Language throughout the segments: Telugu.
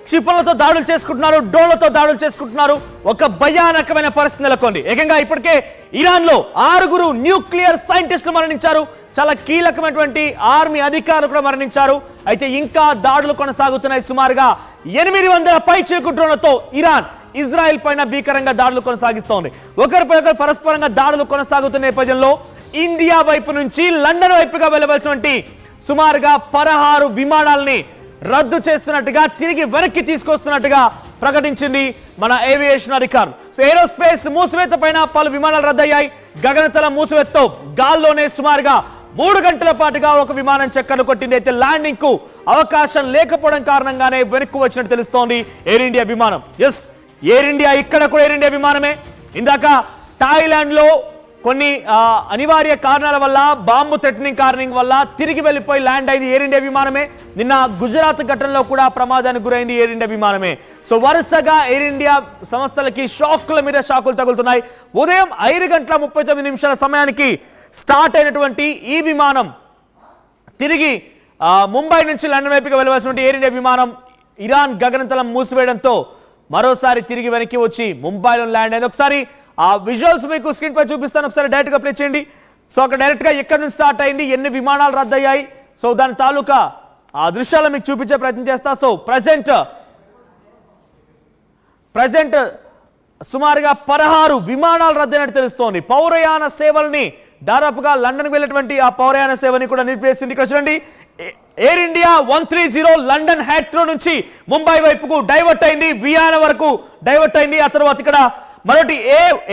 క్షిపణులతో దాడులు చేసుకుంటున్నారు, డ్రోన్లతో దాడులు చేసుకుంటున్నారు. ఒక భయానకమైన పరిస్థితి నెలకొంది. ఏకంగా ఇప్పటికే ఇరాన్ లో 6 న్యూక్లియర్ సైంటిస్టులు మరణించారు. చాలా కీలకమైనటువంటి ఆర్మీ అధికారులు కూడా మరణించారు. అయితే ఇంకా దాడులు కొనసాగుతున్నాయి. సుమారుగా 800 పైచిలుకు డ్రోన్లతో ఇరాన్ ఇజ్రాయెల్ పైన భీకరంగా దాడులు కొనసాగిస్తోంది. ఒకరిపై ఒకరు పరస్పరంగా దాడులు కొనసాగుతున్న నేపథ్యంలో ఇండియా వైపు నుంచి లండన్ వైపుగా వెళ్ళవలసినటువంటి సుమారుగా 16 విమానాలని రద్దు చేస్తున్నట్టుగా, తిరిగి వెనక్కి తీసుకొస్తున్నట్టుగా ప్రకటించింది మన ఏవియేషన్ అధికారులు. సో ఏరోస్పేస్ మూసివేత పైన పలు విమానాలు రద్దయ్యాయి. గగనతల మూసివేతతో గాల్లోనే సుమారుగా 3 గంటల పాటుగా ఒక విమానం చక్కర్లు కొట్టింది. అయితే ల్యాండింగ్ కు అవకాశం లేకపోవడం కారణంగానే వెనక్కు వచ్చినట్టు తెలుస్తోంది ఎయిర్ ఇండియా విమానం. ఎస్, ఎయిర్ ఇండియా ఇక్కడ కూడా ఎయిర్ ఇండియా విమానమే. ఇందాక థాయిలాండ్ లో కొన్ని అనివార్య కారణాల వల్ల, బాంబు థ్రెటనింగ్ కారణం వల్ల తిరిగి వెళ్ళిపోయి ల్యాండ్ అయింది ఎయిర్ ఇండియా విమానమే. నిన్న గుజరాత్ ఘటనలో కూడా ప్రమాదానికి గురైంది ఎయిర్ ఇండియా విమానమే. సో వరుసగా ఎయిర్ ఇండియా సంస్థలకి షాకుల మీద షాకులు తగులుతున్నాయి. ఉదయం 5:39 సమయానికి స్టార్ట్ అయినటువంటి ఈ విమానం తిరిగి ముంబై నుంచి లండన్ వైపుగా వెళ్ళవలసినటువంటి ఎయిర్ ఇండియా విమానం ఇరాన్ గగనతలం మూసివేయడంతో మరోసారి తిరిగి వెనక్కి వచ్చి ముంబైలో ల్యాండ్ అయింది. ఒకసారి ఆ విజువల్స్ మీకు స్క్రీన్ పై చూపిస్తాను, ఒకసారి డైరెక్ట్ గా ప్లే చేయండి. సో అక్కడ డైరెక్ట్ గా ఎక్కడి నుంచి స్టార్ట్ అయింది, ఎన్ని విమానాలు రద్దయ్యాయి, సో దాని తాలూకా ఆ దృశ్యాలు మీకు చూపించే ప్రయత్నం చేస్తా. సో ప్రజెంట్ సుమారుగా 16 విమానాలు రద్దయినట్టు తెలుస్తోంది. పౌరయాన సేవల్ని దాదాపుగా లండన్కి వెళ్ళేటువంటి ఆ పౌరయాన సేవని కూడా నిలిపేసింది. ఇక్కడ చూడండి, ఎయిర్ ఇండియా 130 లండన్ హ్యాట్రో నుంచి ముంబై వైపుకు డైవర్ట్ అయింది, వియానా వరకు డైవర్ట్ అయింది. ఆ తర్వాత ఇక్కడ మరొకటి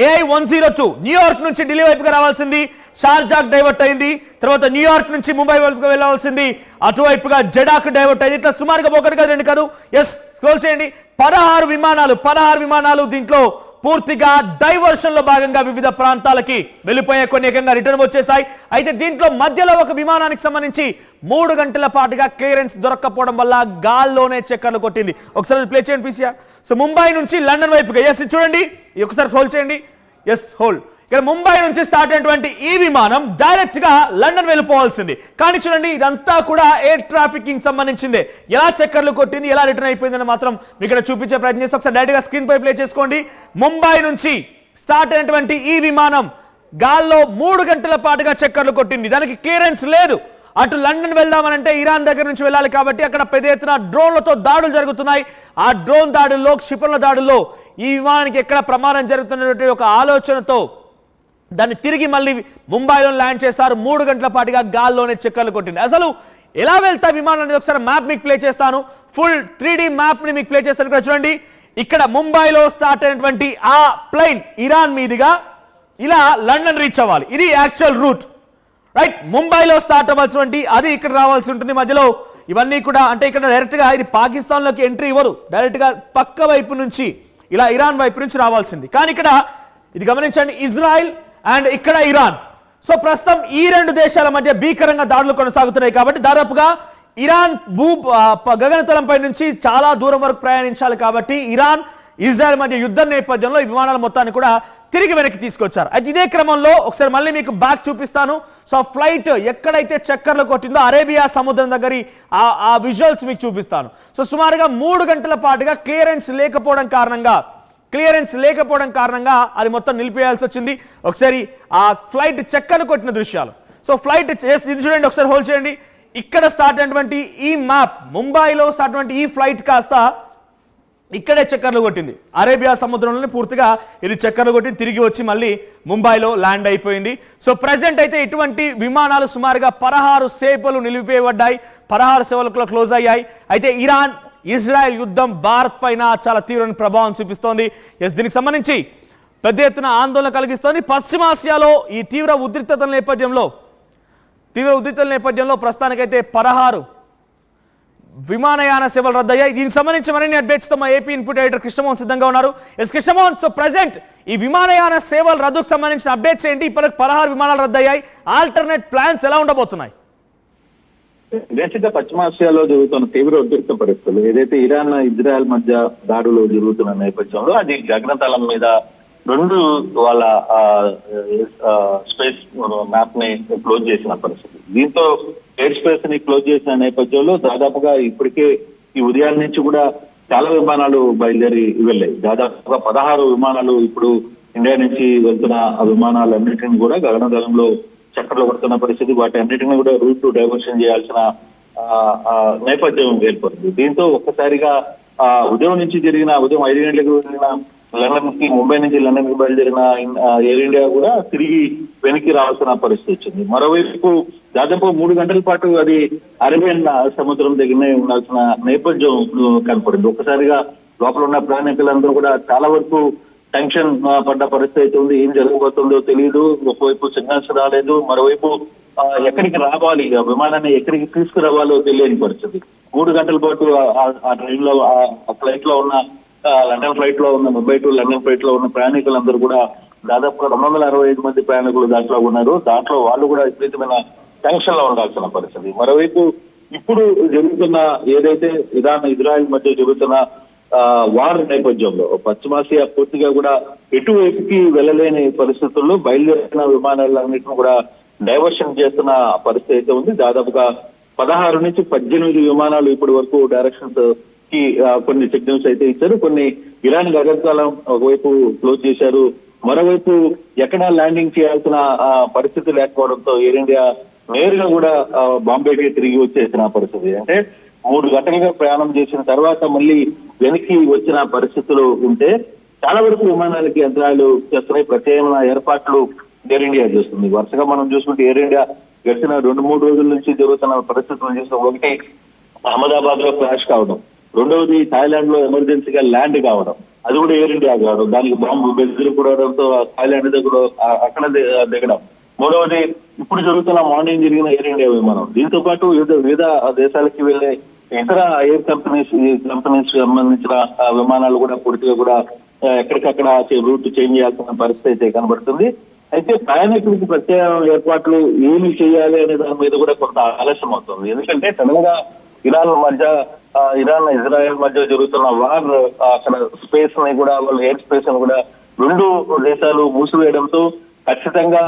AI 102 న్యూయార్క్ నుంచి ఢిల్లీ వైపుగా రావాల్సింది, షార్జాక్ డైవర్ట్ అయింది. తర్వాత న్యూయార్క్ నుంచి ముంబై వైపుగా వెళ్ళవలసింది, అటువైపుగా జెడాక్ డైవర్ట్ అయింది. ఇట్లా సుమారుగా 1 కాదు 2 కాదు, ఎస్ స్క్రోల్ చేయండి, 16 విమానాలు దీంట్లో పూర్తిగా డైవర్షన్ లో భాగంగా వివిధ ప్రాంతాలకి వెళ్ళిపోయే కొన్ని ఏకంగా రిటర్న్ వచ్చేసాయి. అయితే దీంట్లో మధ్యలో ఒక విమానానికి సంబంధించి 3 గంటల పాటుగా క్లియరెన్స్ దొరక్కపోవడం వల్ల గాల్లోనే చక్కర్లు కొట్టింది. ఒకసారి ప్లే చేయండి పీసీఆర్. సో ముంబై నుంచి లండన్ వైపుగా, ఎస్ చూడండి, ఒకసారి హోల్డ్ చేయండి, ఎస్ హోల్డ్. ఇక్కడ ముంబై నుంచి స్టార్ట్ అయినటువంటి ఈ విమానం డైరెక్ట్ గా లండన్ వెళ్ళిపోవాల్సింది. కానీ చూడండి, ఇదంతా కూడా ఎయిర్ ట్రాఫికింగ్ సంబంధించిందే. ఎలా చక్కర్లు కొట్టింది, ఎలా రిటర్న్ అయిపోయిందని మాత్రం ఇక్కడ చూపించే ప్రయత్నం చేస్తే ఒకసారి డైరెక్ట్ గా స్క్రీన్ పై ప్లే చేసుకోండి. ముంబై నుంచి స్టార్ట్ అయినటువంటి ఈ విమానం గాల్లో 3 గంటల పాటుగా చక్కర్లు కొట్టింది. దానికి క్లియరెన్స్ లేదు. అటు లండన్ వెళ్దామనంటే ఇరాన్ దగ్గర నుంచి వెళ్ళాలి కాబట్టి అక్కడ పెద్ద ఎత్తున డ్రోన్లతో దాడులు జరుగుతున్నాయి. ఆ డ్రోన్ దాడుల్లో, క్షిపణుల దాడుల్లో ఈ విమానానికి ఎక్కడ ప్రమాదం జరుగుతున్నటువంటి ఒక ఆలోచనతో దాన్ని తిరిగి మళ్ళీ ముంబైలో ల్యాండ్ చేశారు. 3 గంటల పాటుగా గాల్లోనే చక్కర్లు కొట్టింది. అసలు ఎలా వెళ్తా విమానం అనేది ఒకసారి మ్యాప్ మీకు ప్లే చేస్తాను. ఫుల్ 3D మ్యాప్ ని మీకు ప్లే చేస్తాను. ఇక్కడ చూడండి, ఇక్కడ ముంబైలో స్టార్ట్ అయినటువంటి ఆ ప్లైన్ ఇరాన్ మీదుగా ఇలా లండన్ రీచ్ అవ్వాలి. ఇది యాక్చువల్ రూట్, రైట్. ముంబైలో స్టార్ట్ అవ్వాల్సినటువంటి అది ఇక్కడ రావాల్సి ఉంటుంది. మధ్యలో ఇవన్నీ కూడా అంటే ఇక్కడ డైరెక్ట్ గా ఇది పాకిస్తాన్లోకి ఎంట్రీ ఇవ్వరు, డైరెక్ట్ గా పక్క వైపు నుంచి ఇలా ఇరాన్ వైపు నుంచి రావాల్సింది. కానీ ఇక్కడ ఇది గమనించండి, ఇజ్రాయెల్ అండ్ ఇక్కడ ఇరాన్. సో ప్రస్తుతం ఈ 2 దేశాల మధ్య భీకరంగా దాడులు కొనసాగుతున్నాయి కాబట్టి దాదాపుగా ఇరాన్ గగనతలంపై నుంచి చాలా దూరం వరకు ప్రయాణించాలి కాబట్టి ఇరాన్ ఇజ్రాయెల్ మధ్య యుద్ధం నేపథ్యంలో ఈ విమానాల మొత్తాన్ని కూడా తిరిగి వెనక్కి తీసుకొచ్చారు. అయితే ఇదే క్రమంలో ఒకసారి మళ్ళీ మీకు బ్యాక్ చూపిస్తాను. సో ఫ్లైట్ ఎక్కడైతే చక్కర్లు కొట్టిందో అరేబియా సముద్రం దగ్గర ఆ విజువల్స్ మీకు చూపిస్తాను. సో సుమారుగా 3 గంటల పాటుగా క్లియరెన్స్ లేకపోవడం కారణంగా అది మొత్తం నిలిపేయాల్సి వచ్చింది. ఒకసారి ఆ ఫ్లైట్ చక్కర్లు కొట్టిన దృశ్యాలు. సో ఫ్లైట్ ఇది చూడండి, ఒకసారి హోల్డ్ చేయండి. ఇక్కడ స్టార్ట్ అయినటువంటి ఈ మ్యాప్, ముంబైలో స్టార్ట్ అయినటువంటి ఈ ఫ్లైట్ కాస్త ఇక్కడే చక్కర్లు కొట్టింది. అరేబియా సముద్రంలోనే పూర్తిగా ఇది చక్కర్లు కొట్టి తిరిగి వచ్చి మళ్ళీ ముంబైలో ల్యాండ్ అయిపోయింది. సో ప్రజెంట్ అయితే ఇటువంటి విమానాలు సుమారుగా 16 సేవలు నిలిపివేయబడ్డాయి, 16 సేవలకు క్లోజ్ అయ్యాయి. అయితే ఇరాన్ ఇజ్రాయెల్ యుద్ధం భారత్ పైన చాలా తీవ్రమైన ప్రభావం చూపిస్తోంది. ఎస్, దీనికి సంబంధించి పెద్ద ఎత్తున ఆందోళన కలిగిస్తోంది. పశ్చిమాసియాలో ఈ తీవ్ర ఉద్రిక్తతల నేపథ్యంలో ప్రస్తుతానికైతే 16 విమానయాన సేవలు రద్దయ్యాయి. దీనికి సంబంధించి మరిన్ని అప్డేట్స్ తో మా ఏపీ ఇన్పుట్ ఎడిటర్ కృష్ణమోహన్ సిద్ధంగా ఉన్నారు. ఎస్ కృష్ణమోహన్, సో ప్రెసెంట్ ఈ విమానయాన సేవల రద్దుకు సంబంధించిన అప్డేట్స్ ఏంటి? ఇప్పటికి 16 విమానాలు రద్దయ్యాయి. ఆల్టర్నేట్ ప్లాన్స్ ఎలా ఉండబోతున్నాయి? దేశంగా పశ్చిమాసియాలో జరుగుతున్న తీవ్ర ఉద్రిక్త పరిస్థితులు, ఏదైతే ఇరాన్ ఇజ్రాయెల్ మధ్య దాడులు జరుగుతున్న నేపథ్యంలో అది గగనతలం మీద 2 వాళ్ళ స్పేస్ మ్యాప్ ని క్లోజ్ చేసిన పరిస్థితి. దీంతో ఎయిర్ స్పేస్ ని క్లోజ్ చేసిన నేపథ్యంలో దాదాపుగా ఇప్పటికే ఈ ఉదయం నుంచి కూడా చాలా విమానాలు బయలుదేరి వెళ్ళాయి. దాదాపుగా 16 విమానాలు ఇప్పుడు ఇండియా నుంచి వెళ్తున్న ఆ విమానాలన్నింటినీ కూడా గగనతలంలో చక్కర్లు కొడుతున్న పరిస్థితి. వాటి అన్నింటినీ కూడా రూట్ డైవర్షన్ చేయాల్సిన నేపథ్యం ఏర్పడింది. దీంతో ఒక్కసారిగా ఉదయం 5 గంటలకు జరిగిన లండన్ కి, ముంబై నుంచి లండన్ కి బయలుదేరిన ఎయిర్ ఇండియా కూడా తిరిగి వెనక్కి రావాల్సిన పరిస్థితి వచ్చింది. మరోవైపు దాదాపు 3 గంటల పాటు అది అరేబియన్ సముద్రం దగ్గరనే ఉండాల్సిన నేపథ్యం కనపడింది. ఒక్కసారిగా లోపల ఉన్న ప్రయాణికులందరూ కూడా చాలా వరకు టెన్షన్ పడ్డ పరిస్థితి అయితే ఉంది. ఏం జరగబోతుందో తెలియదు. ఒకవైపు సిగ్నల్స్ రాలేదు, మరోవైపు ఎక్కడికి రావాలి, ఆ విమానాన్ని ఎక్కడికి తీసుకురావాలో తెలియని పరిస్థితి. 3 గంటల పాటు ఆ ట్రైన్ లో, ఆ ఫ్లైట్ లో ఉన్న, లండన్ ఫ్లైట్ లో ఉన్న, ముంబై టు లండన్ ఫ్లైట్ లో ఉన్న ప్రయాణికులందరూ కూడా దాదాపుగా 265 మంది ప్రయాణికులు దాంట్లో ఉన్నారు. దాంట్లో వాళ్ళు కూడా విపరీతమైన టెన్షన్ లో ఉండాల్సిన పరిస్థితి. మరోవైపు ఇప్పుడు జరుగుతున్న ఏదైతే ఇజ్రాయెల్ మధ్య జరుగుతున్న వార్ నేపథ్యంలో పశ్చిమాసియా పూర్తిగా కూడా ఎటువైపుకి వెళ్ళలేని పరిస్థితుల్లో బయలుదేరిన విమానాలన్నింటినీ కూడా డైవర్షన్ చేస్తున్న పరిస్థితి అయితే ఉంది. దాదాపుగా 16 నుంచి 18 విమానాలు ఇప్పటి వరకు డైరెక్షన్స్ కి కొన్ని సిగ్నల్స్ అయితే ఇచ్చారు. కొన్ని ఇరాన్ గగనతలం ఒకవైపు క్లోజ్ చేశారు. మరోవైపు ఎక్కడ ల్యాండింగ్ చేయాల్సిన పరిస్థితి లేకపోవడంతో ఎయిర్ ఇండియా నేరుగా కూడా బాంబేకి తిరిగి వచ్చేసిన పరిస్థితి. అంటే 3 గంటలుగా ప్రయాణం చేసిన తర్వాత మళ్ళీ వెనక్కి వచ్చిన పరిస్థితులు ఉంటే చాలా వరకు విమానాలకి యంత్రాలు చేస్తున్నాయి. ప్రత్యేకమైన ఏర్పాట్లు ఎయిర్ ఇండియా చేస్తుంది. వరుసగా మనం చూసుకుంటే ఎయిర్ ఇండియా గడిచిన 2-3 రోజుల నుంచి జరుగుతున్న పరిస్థితులు చూసిన, ఒకటి అహ్మదాబాద్ లో క్రాష్ కావడం, రెండవది థాయిలాండ్ లో ఎమర్జెన్సీగా ల్యాండ్ కావడం, అది కూడా ఎయిర్ ఇండియా కావడం, దానికి బాంబు బెదిరి కూడడంతో థాయిలాండ్ దగ్గర అక్కడ దిగడం, మూడవది ఇప్పుడు జరుగుతున్న మార్నింగ్ జరిగిన ఎయిర్ ఇండియా విమానం. దీంతో పాటు వివిధ దేశాలకి వెళ్లే ఇతర ఎయిర్ కంపెనీస్ సంబంధించిన విమానాలు కూడా పూర్తిగా కూడా ఎక్కడికక్కడ రూట్ చేంజ్ చేయాల్సిన పరిస్థితి అయితే కనబడుతుంది. అయితే ప్రయాణికులకి ప్రత్యేక ఏర్పాట్లు ఏమి చేయాలి అనే దాని మీద కూడా కొంత ఆలస్యం అవుతుంది. ఎందుకంటే సడన్గా ఇరాన్ ఇజ్రాయెల్ మధ్య జరుగుతున్న వార్ అక్కడ స్పేస్ ని కూడా, వాళ్ళ ఎయిర్ స్పేస్ ని కూడా 2 దేశాలు మూసివేయడంతో ఖచ్చితంగా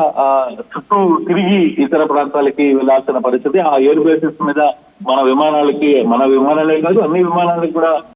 చుట్టూ తిరిగి ఇతర ప్రాంతాలకి వెళ్లాల్సిన పరిస్థితి. ఆ ఎయిర్ బేసెస్ మీద మన విమానాలే కాదు, అన్ని విమానాలకు కూడా